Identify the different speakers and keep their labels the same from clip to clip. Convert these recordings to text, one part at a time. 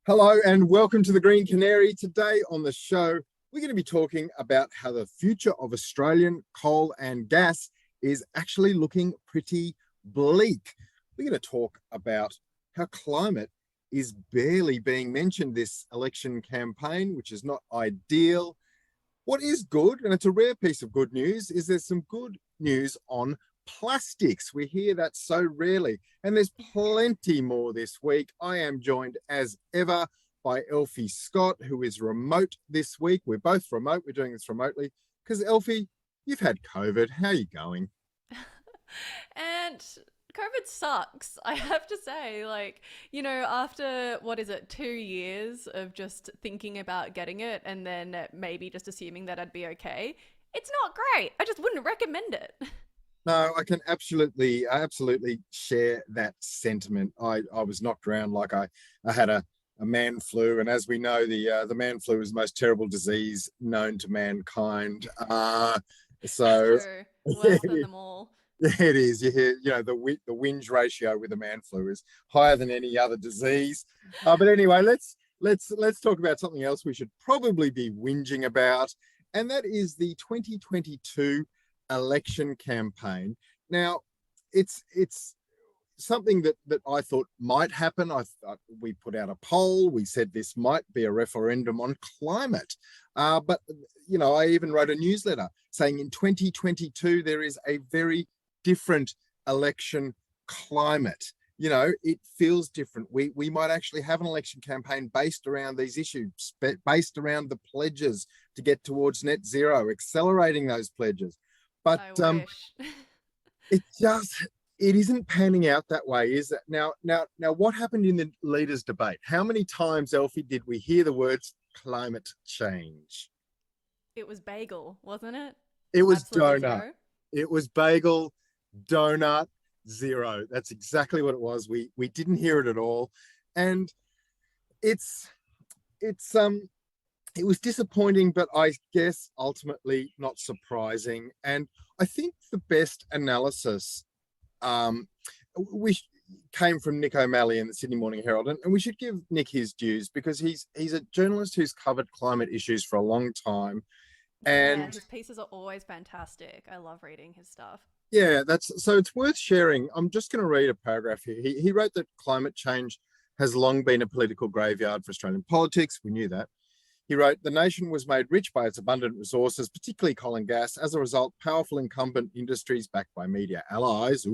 Speaker 1: Hello and welcome to the Green Canary. Today on the show, we're going to be talking about how the future of Australian coal and gas is actually looking pretty bleak. We're going to talk about how climate is barely being mentioned this election campaign, which is not ideal. What is good, and it's a rare piece of good news, is there's some good news on plastics. We hear that so rarely, and there's plenty more this week. I am joined as ever by Elfie Scott, who is remote this week. We're both remote. We're doing this remotely because, Elfie, you've had COVID. How are you going?
Speaker 2: And COVID sucks, I have to say. After what is it, 2 years of just thinking about getting it and then maybe just assuming that I'd be okay, it's not great. I just wouldn't recommend it.
Speaker 1: No, I can absolutely share that sentiment. I was knocked around like I had a man flu, and as we know, the man flu is the most terrible disease known to mankind.
Speaker 2: It's
Speaker 1: So
Speaker 2: true. Worse than them all.
Speaker 1: it is. You hear, the whinge ratio with the man flu is higher than any other disease. But anyway, let's talk about something else we should probably be whinging about, and that is the 2022 election campaign. Now, it's something that I thought might happen. We put out a poll. We said this might be a referendum on climate. But I even wrote a newsletter saying in 2022 there is a very different election climate. It feels different. We might actually have an election campaign based around these issues, based around the pledges to get towards net zero, accelerating those pledges. But
Speaker 2: I wish.
Speaker 1: it isn't panning out that way, is it? Now, what happened in the leaders' debate? How many times, Elfie, did we hear the words climate change?
Speaker 2: It was bagel, wasn't it?
Speaker 1: It was
Speaker 2: Absolutely
Speaker 1: donut.
Speaker 2: zero.
Speaker 1: It was bagel, donut, zero. That's exactly what it was. We didn't hear it at all, and it's it's it was disappointing, but I guess ultimately not surprising. And I think the best analysis um, we came from Nick O'Malley in the Sydney Morning Herald, and we should give Nick his dues because he's a journalist who's covered climate issues for a long time.
Speaker 2: Yeah,
Speaker 1: And
Speaker 2: his pieces are always fantastic. I love reading his stuff.
Speaker 1: yeah, that's so it's worth sharing. I'm just going to read a paragraph here. He wrote that climate change has long been a political graveyard for Australian politics. We knew that. He wrote, the nation was made rich by its abundant resources, particularly coal and gas. As a result, powerful incumbent industries backed by media allies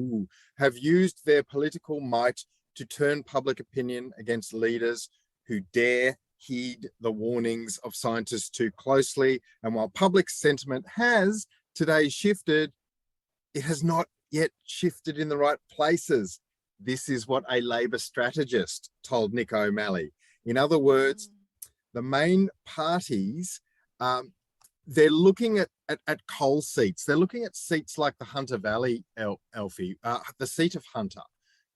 Speaker 1: have used their political might to turn public opinion against leaders who dare heed the warnings of scientists too closely. And while public sentiment has today shifted, it has not yet shifted in the right places. This is what a Labor strategist told Nick O'Malley. In other words,
Speaker 2: Mm.
Speaker 1: the main parties, they're looking at coal seats. They're looking at seats like the Hunter Valley, Elfie, the seat of Hunter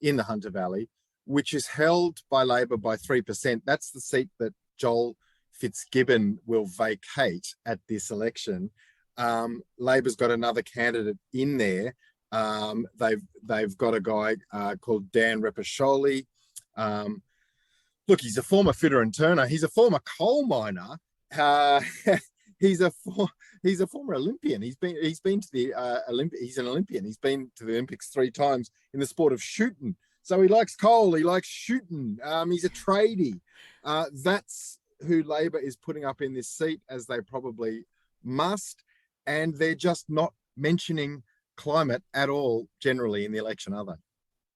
Speaker 1: in the Hunter Valley, which is held by Labor by 3%. That's the seat that Joel Fitzgibbon will vacate at this election. Labor's got another candidate in there. They've got a guy called Dan Repasholi. Look, he's a former fitter and turner. He's a former coal miner. Uh, he's a former Olympian. He's been to the Olympic. He's an Olympian. He's been to the Olympics 3 times in the sport of shooting. So he likes coal. He likes shooting. He's a tradie. That's who Labor is putting up in this seat, as they probably must, and they're just not mentioning climate at all generally in the election, are they?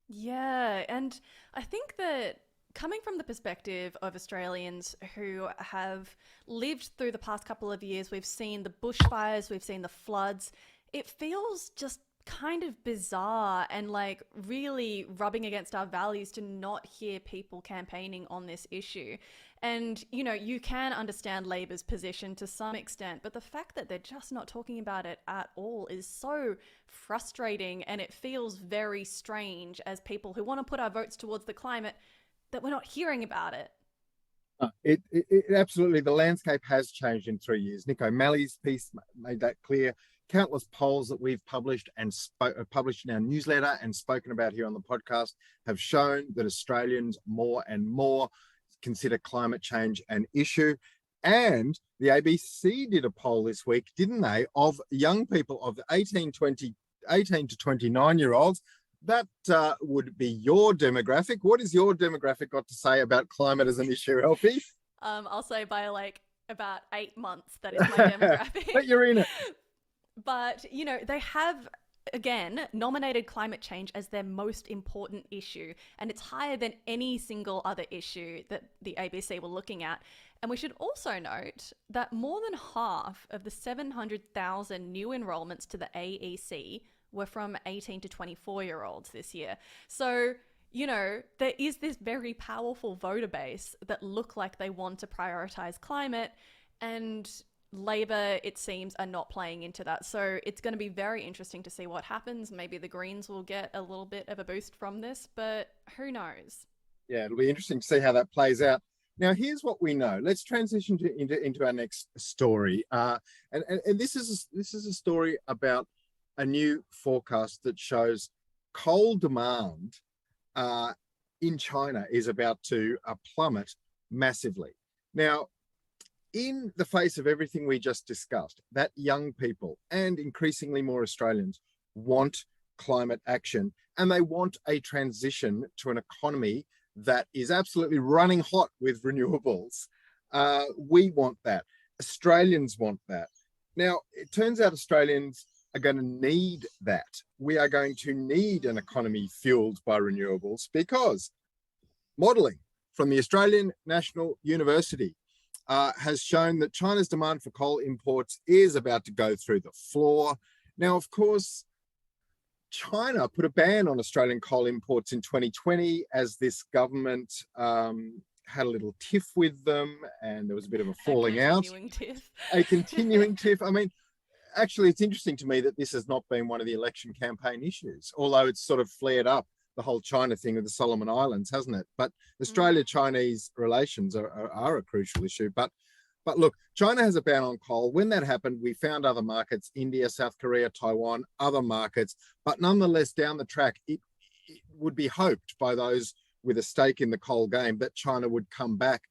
Speaker 2: Yeah, and I think that coming from the perspective of Australians who have lived through the past couple of years, we've seen the bushfires, we've seen the floods. It feels just kind of bizarre and like really rubbing against our values to not hear people campaigning on this issue. And, you can understand Labor's position to some extent, but the fact that they're just not talking about it at all is so frustrating, and it feels very strange as people who want to put our votes towards the climate that we're not hearing about it.
Speaker 1: It absolutely, the landscape has changed in 3 years. Nick O'Malley's piece made that clear. Countless polls that we've published and published in our newsletter and spoken about here on the podcast have shown that Australians more and more consider climate change an issue. And the ABC did a poll this week, didn't they, of young people of 18 to 29-year-olds. That would be your demographic. What has your demographic got to say about climate as an issue, Elfie?
Speaker 2: I'll say by like about 8 months, that is my demographic.
Speaker 1: But you're in it.
Speaker 2: But, you know, they have, again, nominated climate change as their most important issue, and it's higher than any single other issue that the ABC were looking at. And we should also note that more than half of the 700,000 new enrollments to the AEC were from 18 to 24-year-olds this year. So, you know, there is this very powerful voter base that look like they want to prioritize climate, and Labor, it seems, are not playing into that. So it's going to be very interesting to see what happens. Maybe the Greens will get a little bit of a boost from this, but who knows?
Speaker 1: Yeah, it'll be interesting to see how that plays out. Now, here's what we know. Let's transition into our next story. And this is a story about a new forecast that shows coal demand in China is about to plummet massively. Now, in the face of everything we just discussed, that young people and increasingly more Australians want climate action, and they want a transition to an economy that is absolutely running hot with renewables. We want that. Australians want that. Now, it turns out Australians are going to need that. We are going to need an economy fueled by renewables, because modelling from the Australian National University has shown that China's demand for coal imports is about to go through the floor. Now, of course, China put a ban on Australian coal imports in 2020 as this government had a little tiff with them, and there was a bit of a falling out. A continuing tiff. I mean, actually, it's interesting to me that this has not been one of the election campaign issues, although it's sort of flared up, the whole China thing with the Solomon Islands, hasn't it? But Australia-Chinese relations are a crucial issue. But look, China has a ban on coal. When that happened, we found other markets, India, South Korea, Taiwan, other markets. But nonetheless, down the track, it would be hoped by those with a stake in the coal game that China would come back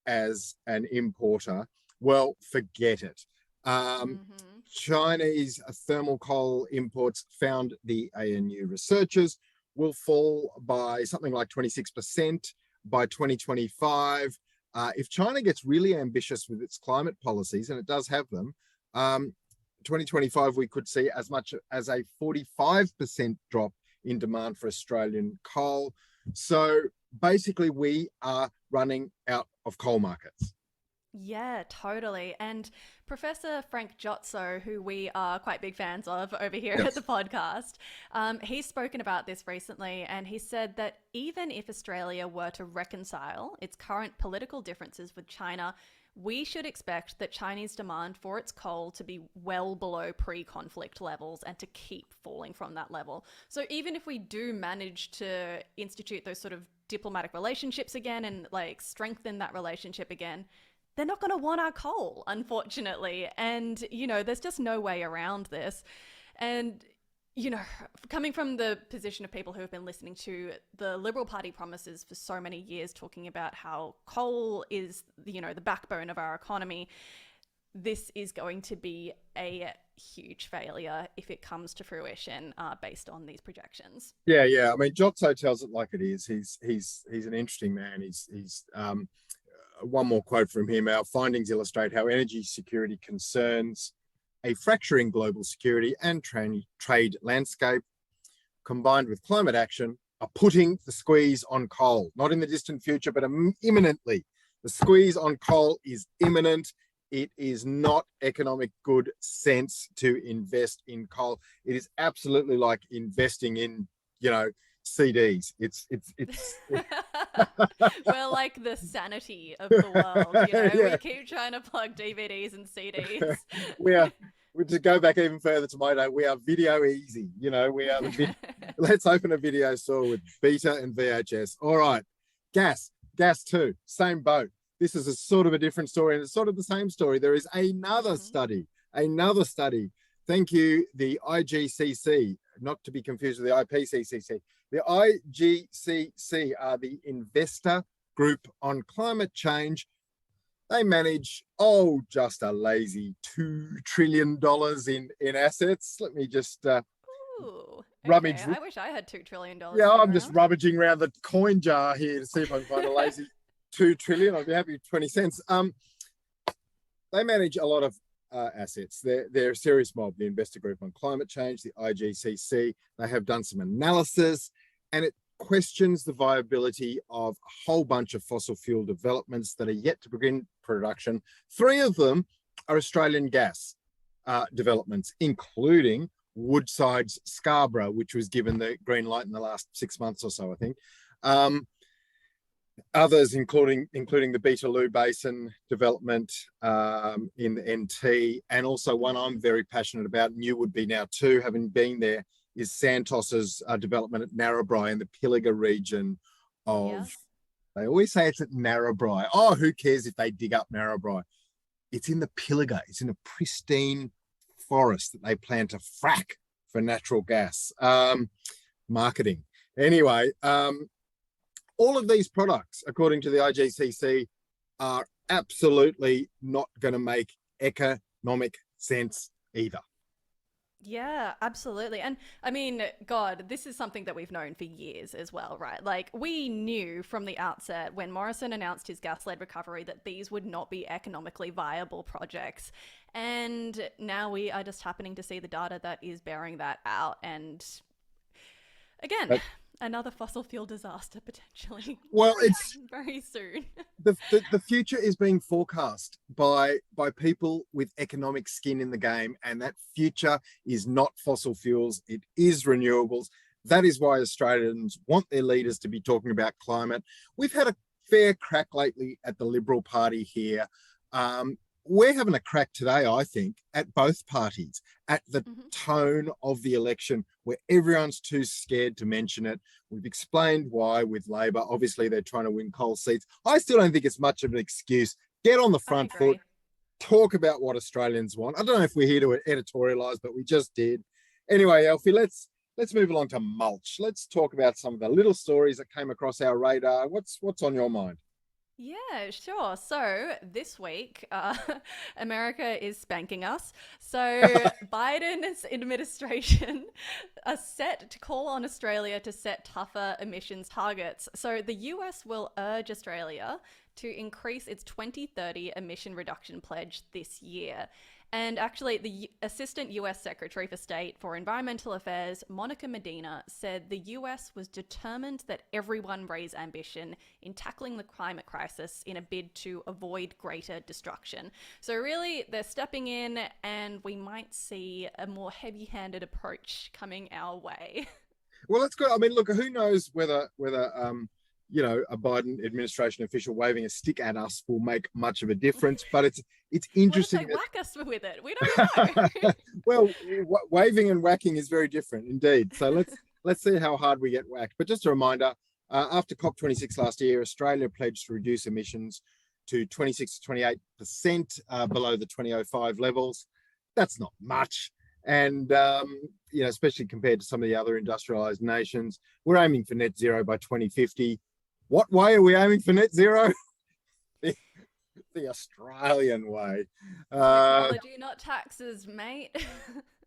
Speaker 1: as an importer. Well, forget it. Chinese thermal coal imports, found the ANU researchers, will fall by something like 26% by 2025. If China gets really ambitious with its climate policies, and it does have them, 2025, we could see as much as a 45% drop in demand for Australian coal. So basically, we are running out of coal markets.
Speaker 2: Yeah, totally. And Professor Frank Giotso, who we are quite big fans of over here at the podcast, he's spoken about this recently, and he said that even if Australia were to reconcile its current political differences with China, we should expect that Chinese demand for its coal to be well below pre-conflict levels and to keep falling from that level. So even if we do manage to institute those sort of diplomatic relationships again and like strengthen that relationship again, they're not going to want our coal, unfortunately. And, you know, there's just no way around this. And, you know, coming from the position of people who have been listening to the Liberal Party promises for so many years, talking about how coal is, you know, the backbone of our economy, this is going to be a huge failure if it comes to fruition, based on these projections.
Speaker 1: Yeah. I mean, Giotso tells it like it is. He's an interesting man. He's one more quote from him. Our findings illustrate how energy security concerns, a fracturing global security and trade landscape, combined with climate action, are putting the squeeze on coal. Not in the distant future, but imminently. The squeeze on coal is imminent. It is not economic good sense to invest in coal. It is absolutely like investing in, you know, CDs. It's
Speaker 2: We're like the sanity of the world, you know. Yeah. We keep trying to plug DVDs and CDs.
Speaker 1: To go back even further to my day, we are video easy. You know, we are let's open a video store with beta and VHS. All right. Gas too, same boat. This is a sort of a different story, and it's sort of the same story. There is another study. Thank you, the IGCC, not to be confused with the IPCC. The IGCC are the Investor Group on Climate Change. They manage, just a lazy $2 trillion in assets. Let me just
Speaker 2: Ooh, okay.
Speaker 1: rummage.
Speaker 2: I wish I had $2 trillion
Speaker 1: Yeah,
Speaker 2: sitting
Speaker 1: I'm just
Speaker 2: around.
Speaker 1: rummaging around the coin jar here to see if I can find a lazy 2 trillion. I'd be happy with 20 cents. They manage a lot of assets. They're a serious mob, the Investor Group on Climate Change, the IGCC. They have done some analysis, and it questions the viability of a whole bunch of fossil fuel developments that are yet to begin production. 3 of them are Australian gas developments, including Woodside's Scarborough, which was given the green light in the last 6 months or so, I think. Others, including the Beetaloo Basin development in the NT, and also one I'm very passionate about, and you would be now too, having been there, is Santos's development at Narrabri in the Pilliga region of,
Speaker 2: Yes.
Speaker 1: they always say it's at Narrabri. Oh, who cares if they dig up Narrabri? It's in the Pilliga. It's in a pristine forest that they plan to frack for natural gas. Marketing. Anyway, all of these products, according to the IGCC, are absolutely not going to make economic sense either.
Speaker 2: Yeah, absolutely. And I mean, God, this is something that we've known for years as well, right? Like, we knew from the outset when Morrison announced his gas led recovery that these would not be economically viable projects. And now we are just happening to see the data that is bearing that out. And again,
Speaker 1: But,
Speaker 2: another fossil fuel disaster potentially
Speaker 1: well, it's
Speaker 2: very soon.
Speaker 1: the future is being forecast by people with economic skin in the game, and that future is not fossil fuels, it is renewables. That is why Australians want their leaders to be talking about climate. We've had a fair crack lately at the Liberal Party here. We're having a crack today, I think, at both parties, at the tone of the election, where everyone's too scared to mention it. We've explained why with Labor. Obviously, they're trying to win Coal seats. I still don't think it's much of an excuse. Get on the front foot, talk about what Australians want. I don't know if we're here to editorialise, but we just did. Anyway, Alfie, let's move along to mulch. Let's talk about some of the little stories that came across our radar. What's on your mind?
Speaker 2: Yeah, sure. So this week, America is spanking us. So Biden's administration are set to call on Australia to set tougher emissions targets. So the US will urge Australia to increase its 2030 emission reduction pledge this year. And actually, the Assistant US Secretary for State for Environmental Affairs, Monica Medina, said the US was determined that everyone raise ambition in tackling the climate crisis in a bid to avoid greater destruction. So really, they're stepping in, and we might see a more heavy-handed approach coming our way.
Speaker 1: Well, that's good. I mean, look, who knows whether a Biden administration official waving a stick at us will make much of a difference. But it's
Speaker 2: What if
Speaker 1: interesting
Speaker 2: they whack us with it? We don't know.
Speaker 1: well, waving and whacking is very different indeed. So let's see how hard we get whacked. But just a reminder, after COP26 last year, Australia pledged to reduce emissions to 26 to 28% below the 2005 levels. That's not much. And, especially compared to some of the other industrialized nations, we're aiming for net zero by 2050. What way are we aiming for net zero? The Australian way.
Speaker 2: Technology, not taxes, mate.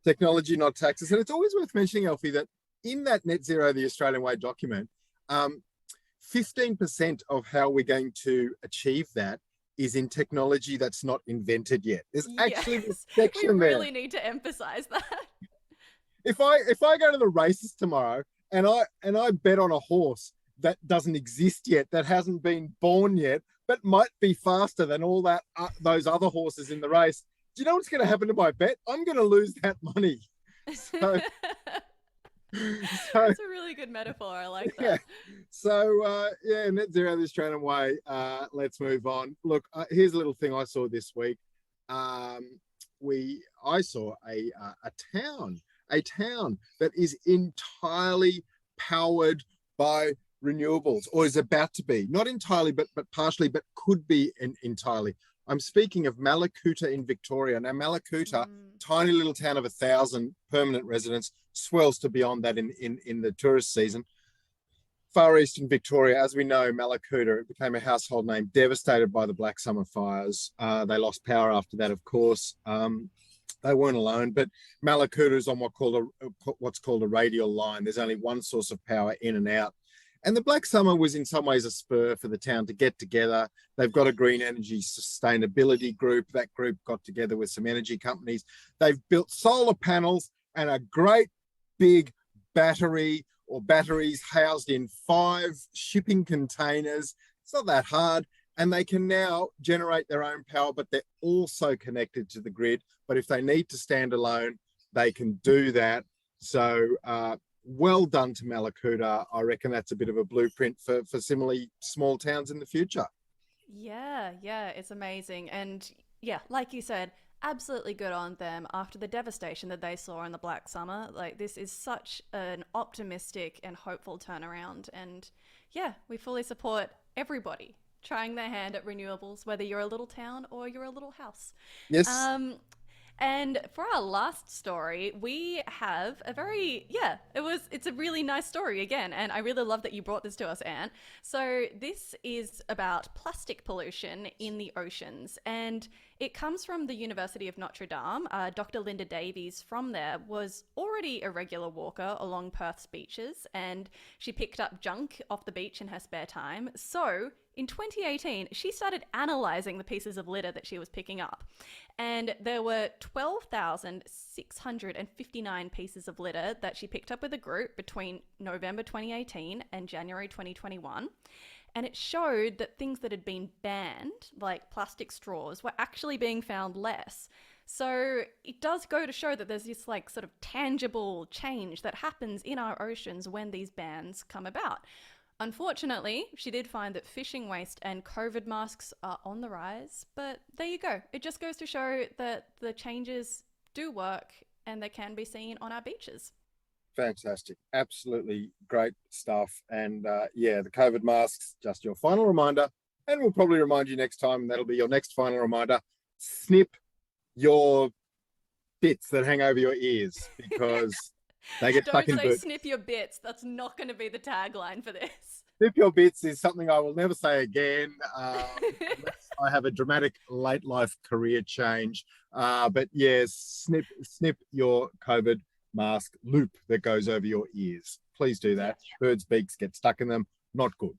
Speaker 1: Technology, not taxes. And it's always worth mentioning, Alfie, that in that net zero, the Australian way document, 15% of how we're going to achieve that is in technology that's not invented yet. There's actually a section
Speaker 2: we
Speaker 1: there.
Speaker 2: really need to emphasize that.
Speaker 1: If I go to the races tomorrow and I bet on a horse that doesn't exist yet, that hasn't been born yet, but might be faster than all that those other horses in the race, do you know what's going to happen to my bet? I'm going to lose that money. So
Speaker 2: That's a really good metaphor. I like that.
Speaker 1: Yeah. So net zero the Australian way. Let's move on. Look, here's a little thing I saw this week. I saw a town that is entirely powered by renewables, or is about to be, not entirely, but partially, but could be entirely. I'm speaking of Malakuta in Victoria. Now, Malakuta, tiny little town of 1,000 permanent residents, swells to beyond that in the tourist season. far eastern Victoria, as we know, Malakuta, it became a household name, devastated by the Black Summer fires. They lost power after that, of course. They weren't alone, but Malakuta is on what's called a radial line. There's only one source of power in and out. And the Black Summer was in some ways a spur for the town to get together. They've got a green energy sustainability group. That group got together with some energy companies. They've built solar panels and a great big battery or batteries housed in 5 shipping containers. It's not that hard. And they can now generate their own power, but they're also connected to the grid. But if they need to stand alone, they can do that. So well done to Malakuta. I reckon that's a bit of a blueprint for similarly small towns in the future.
Speaker 2: Yeah, yeah, it's amazing. And yeah, like you said, absolutely good on them after the devastation that they saw in the Black Summer. Like, this is such an optimistic and hopeful turnaround. And yeah, we fully support everybody trying their hand at renewables, whether you're a little town or you're a little house.
Speaker 1: Yes.
Speaker 2: Um, and for our last story, we have a very, yeah, it's a really nice story again. And I really love that you brought this to us, Anne. So this is about plastic pollution in the oceans. And it comes from the University of Notre Dame. Dr. Linda Davies from there was already a regular walker along Perth's beaches, and she picked up junk off the beach in her spare time. So in 2018, she started analysing the pieces of litter that she was picking up. And there were 12,659 pieces of litter that she picked up with a group between November 2018 and January 2021. And it showed that things that had been banned, like plastic straws, were actually being found less. So it does go to show that there's this like sort of tangible change that happens in our oceans when these bans come about. Unfortunately, she did find that fishing waste and COVID masks are on the rise, but there you go. It just goes to show that the changes do work and they can be seen on our beaches.
Speaker 1: Fantastic. Absolutely great stuff. And yeah, the COVID masks, just your final reminder. And we'll probably remind you next time. That'll be your next final reminder. Snip your bits that hang over your ears because they get stuck in
Speaker 2: Don't say
Speaker 1: boots.
Speaker 2: snip your bits. That's not going to be the tagline for this.
Speaker 1: Snip your bits is something I will never say again unless I have a dramatic late life career change. But yes, snip your COVID mask loop that goes over your ears. Please do that. Yeah. Birds' beaks get stuck in them. Not good.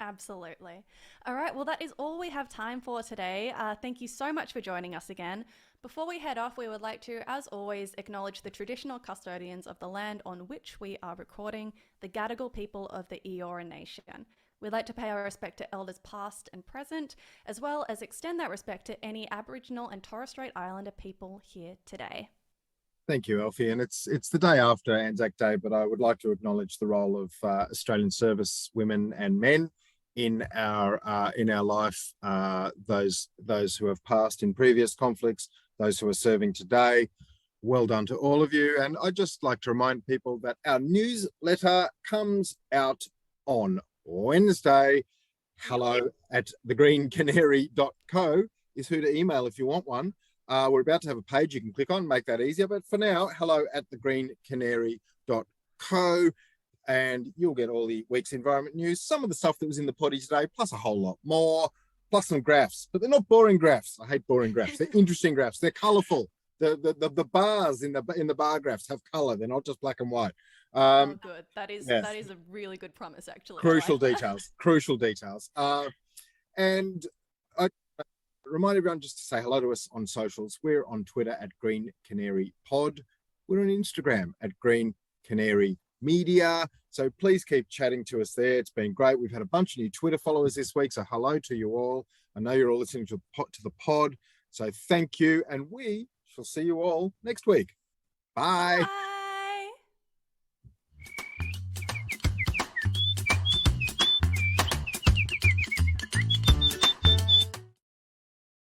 Speaker 2: Absolutely. All right. Well, that is all we have time for today. Thank you so much for joining us again. Before we head off, we would like to, as always, acknowledge the traditional custodians of the land on which we are recording, the Gadigal people of the Eora Nation. We'd like to pay our respect to elders past and present, as well as extend that respect to any Aboriginal and Torres Strait Islander people here today.
Speaker 1: Thank you, Alfie. And it's the day after Anzac Day, but I would like to acknowledge the role of Australian service women and men in our life. Those who have passed in previous conflicts, those who are serving today. Well done to all of you. And I'd just like to remind people that our newsletter comes out on Wednesday. hello@thegreencanary.co is who to email if you want one. We're about to have a page you can click on, make that easier. But for now, hello@thegreencanary.co, and you'll get all the week's environment news, some of the stuff that was in the potty today, plus a whole lot more, plus some graphs. But they're not boring graphs. I hate boring graphs. They're interesting graphs. They're colourful. The bars in the bar graphs have colour. They're not just black and white.
Speaker 2: Oh, good. That is a really good promise, actually.
Speaker 1: Crucial details. Crucial details. And I remind everyone just to say hello to us on socials. We're on Twitter @Green Canary Pod. We're on Instagram @Green Canary Media. So please keep chatting to us there. It's been great. We've had a bunch of new Twitter followers this week. So hello to you all. I know you're all listening to the pod. So thank you. And we shall see you all next week. Bye.
Speaker 2: Bye.